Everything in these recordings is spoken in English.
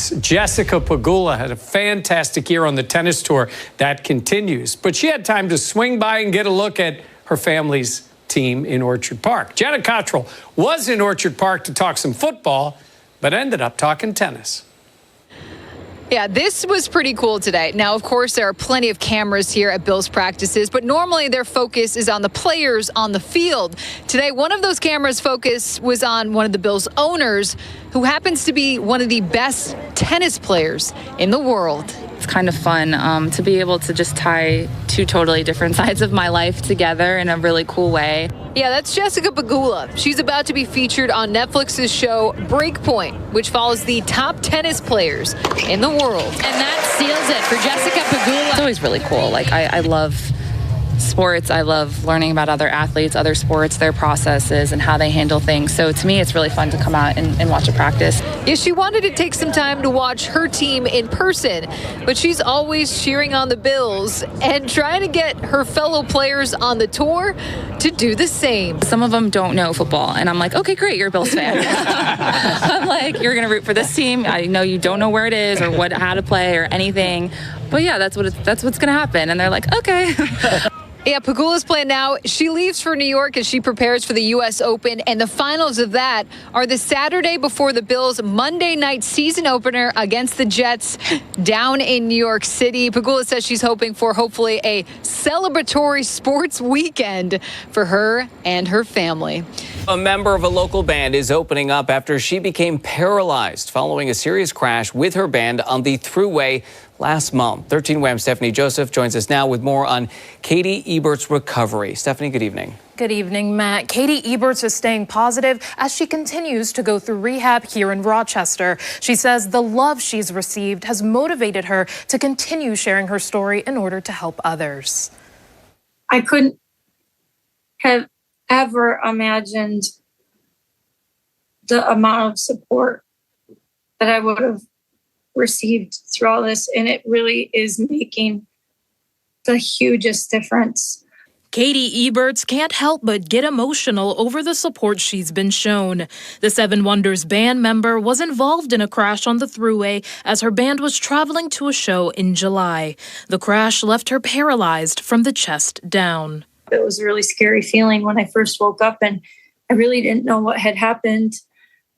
tennis. Jessica Pegula had a fantastic year on the tennis tour. That continues. But she had time to swing by and get a look at her family's team in Orchard Park. Jenna Cottrell was in Orchard Park to talk some football, but ended up talking tennis. Yeah, this was pretty cool today. Now, of course, there are plenty of cameras here at Bills practices, but normally their focus is on the players on the field. Today, one of those cameras' focus was on one of the Bills' owners, who happens to be one of the best tennis players in the world. It's kind of fun to be able to just tie two totally different sides of my life together in a really cool way. Yeah, that's Jessica Pegula. She's about to be featured on Netflix's show Breakpoint, which follows the top tennis players in the world. And that seals it for Jessica Pegula. It's always really cool. Like, I love sports. I love learning about other athletes, other sports, their processes, and how they handle things. So to me, it's really fun to come out and watch a practice. Yeah, she wanted to take some time to watch her team in person, but she's always cheering on the Bills and trying to get her fellow players on the tour to do the same. Some of them don't know football, and I'm like, okay, great, you're a Bills fan. I'm like, you're going to root for this team. I know you don't know where it is or how to play or anything, but yeah, that's what's going to happen. And they're like, okay. Yeah, Pegula's plan now, she leaves for New York as she prepares for the U.S. Open, and the finals of that are the Saturday before the Bills' Monday night season opener against the Jets down in New York City. Pegula says she's hoping for hopefully a celebratory sports weekend for her and her family. A member of a local band is opening up after she became paralyzed following a serious crash with her band on the Thruway last month. 13 WHAM Stephanie Joseph joins us now with more on Katie Ebert's recovery. Stephanie, good evening. Good evening, Matt. Katie Eberts is staying positive as she continues to go through rehab here in Rochester. She says the love she's received has motivated her to continue sharing her story in order to help others. I couldn't have ever imagined the amount of support that I would have received through all this, and it really is making the hugest difference. Katie Eberts can't help but get emotional over the support she's been shown. The Seven Wonders band member was involved in a crash on the Thruway as her band was traveling to a show in July. The crash left her paralyzed from the chest down. It was a really scary feeling when I first woke up, and I really didn't know what had happened.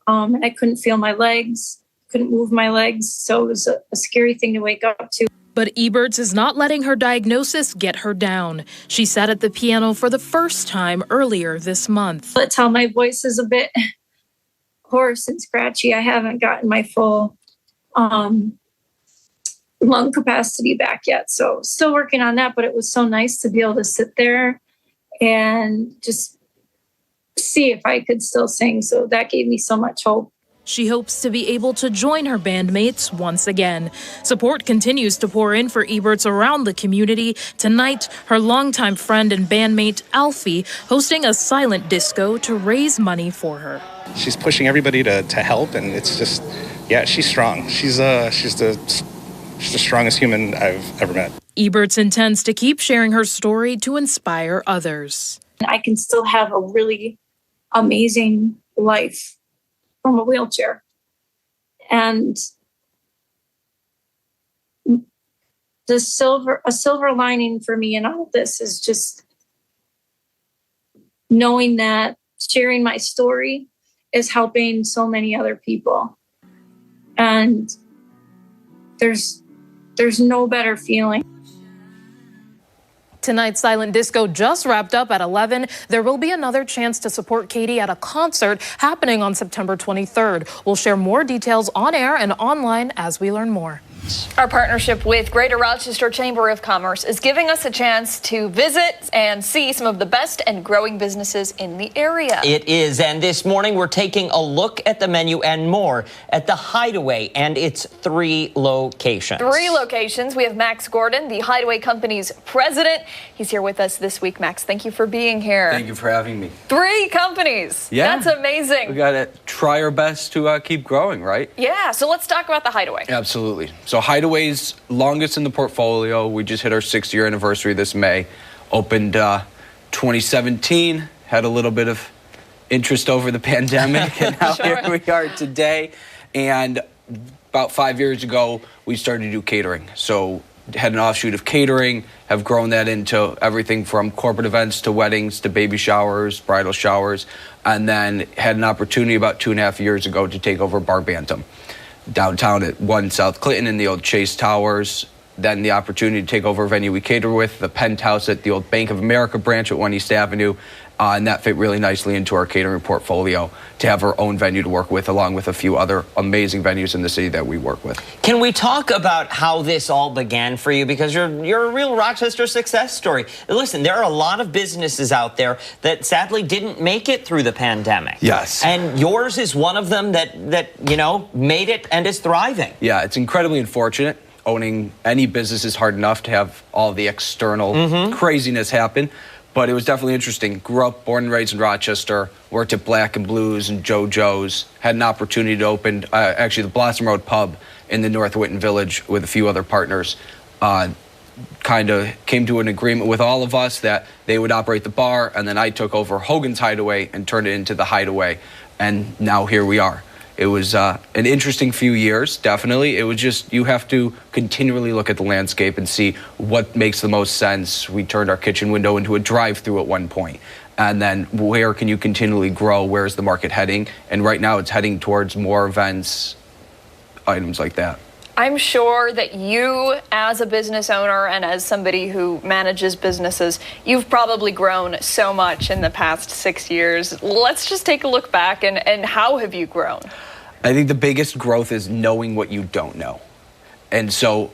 And I couldn't feel my legs, couldn't move my legs. So it was a scary thing to wake up to. But Eberts is not letting her diagnosis get her down. She sat at the piano for the first time earlier this month. That's how my voice is a bit hoarse and scratchy. I haven't gotten my full lung capacity back yet. So still working on that, but it was so nice to be able to sit there and just see if I could still sing. So that gave me so much hope. She hopes to be able to join her bandmates once again. Support continues to pour in for Eberts around the community. Tonight, her longtime friend and bandmate Alfie hosting a silent disco to raise money for her. She's pushing everybody to help, and it's just, yeah, she's strong. She's the strongest human I've ever met. Eberts intends to keep sharing her story to inspire others. I can still have a really amazing life from a wheelchair. And a silver lining for me in all of this is just knowing that sharing my story is helping so many other people. And there's no better feeling. Tonight's silent disco just wrapped up at 11. There will be another chance to support Katie at a concert happening on September 23rd. We'll share more details on air and online as we learn more. Our partnership with Greater Rochester Chamber of Commerce is giving us a chance to visit and see some of the best and growing businesses in the area. It is, and this morning we're taking a look at the menu and more at the Hideaway and its 3 locations. 3 locations. We have Max Gordon, the Hideaway Company's president. He's here with us this week. Max, thank you for being here. Thank you for having me. 3 companies. Yeah. That's amazing. We got to try our best to keep growing, right? Yeah, so let's talk about the Hideaway. Absolutely. So Hideaway's longest in the portfolio. We just hit our 6th-year anniversary this May. Opened 2017, had a little bit of interest over the pandemic, and now Sure. here we are today. And about 5 years ago, we started to do catering. So had an offshoot of catering, have grown that into everything from corporate events to weddings to baby showers, bridal showers, and then had an opportunity about 2.5 years ago to take over Bar Bantam downtown at 1 South Clinton in the old Chase Towers. Then the opportunity to take over a venue we cater with, the Penthouse at the old Bank of America branch at 1 East Avenue. And that fit really nicely into our catering portfolio to have our own venue to work with, along with a few other amazing venues in the city that we work with. Can we talk about how this all began for you? Because you're a real Rochester success story. Listen, there are a lot of businesses out there that sadly didn't make it through the pandemic. Yes. And yours is one of them that you know, made it and is thriving. Yeah, it's incredibly unfortunate. Owning any business is hard enough to have all the external craziness happen. But it was definitely interesting. Grew up, born and raised in Rochester, worked at Black and Blues and JoJo's, had an opportunity to open actually the Blossom Road Pub in the North Whitton Village with a few other partners. Kind of came to an agreement with all of us that they would operate the bar, and then I took over Hogan's Hideaway and turned it into the Hideaway, and now here we are. It was an interesting few years, definitely. It was just, you have to continually look at the landscape and see what makes the most sense. We turned our kitchen window into a drive-through at one point. And then where can you continually grow? Where's the market heading? And right now it's heading towards more events, items like that. I'm sure that you, as a business owner and as somebody who manages businesses, you've probably grown so much in the past 6 years. Let's just take a look back and how have you grown? I think the biggest growth is knowing what you don't know. And so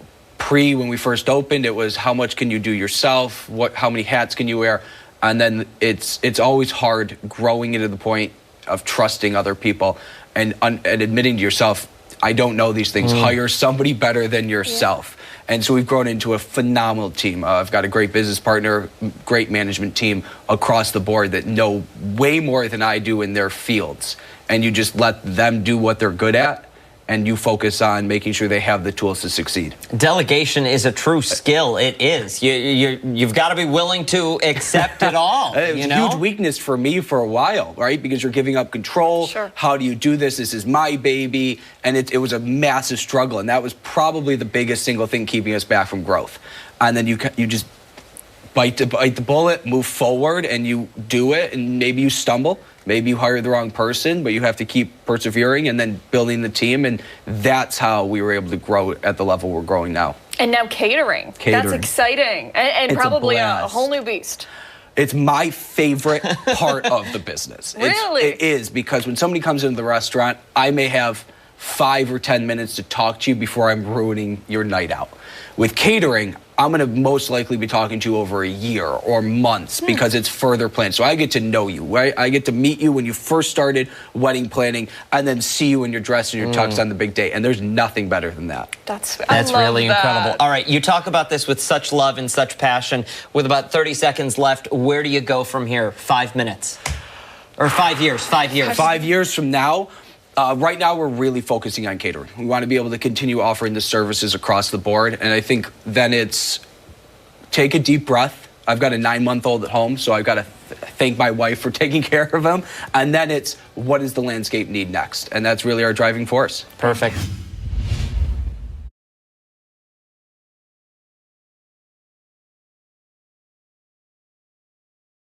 when we first opened, it was how much can you do yourself? How many hats can you wear? And then it's always hard growing into the point of trusting other people and admitting to yourself, I don't know these things. Hire somebody better than yourself. Yeah. And so we've grown into a phenomenal team. I've got a great business partner, great management team across the board that know way more than I do in their fields. And you just let them do what they're good at, and you focus on making sure they have the tools to succeed. Delegation is a true skill. It is. You've got to be willing to accept it all. It was a huge weakness for me for a while, right? Because you're giving up control. Sure. How do you do this? This is my baby. And it was a massive struggle. And that was probably the biggest single thing keeping us back from growth. And then you just bite the bullet, move forward, and you do it, and maybe you stumble. Maybe you hire the wrong person, but you have to keep persevering and then building the team, and that's how we were able to grow at the level we're growing now. And now catering. That's exciting, and probably a whole new beast. It's my favorite part of the business. Really? It is, because when somebody comes into the restaurant, I may have 5 or 10 minutes to talk to you before I'm ruining your night out. With catering, I'm going to most likely be talking to you over a year or months because it's further planned. So I get to know you, right? I get to meet you when you first started wedding planning and then see you in your dress and your tux on the big day. And there's nothing better than that. That's really incredible. All right, you talk about this with such love and such passion. With about 30 seconds left, where do you go from here? 5 minutes. Or 5 years, 5 years. 5 years from now, right now we're really focusing on catering. We want to be able to continue offering the services across the board. And I think then it's take a deep breath. I've got a 9-month-old at home, so I've got to thank my wife for taking care of him. And then it's what does the landscape need next? And that's really our driving force. Perfect.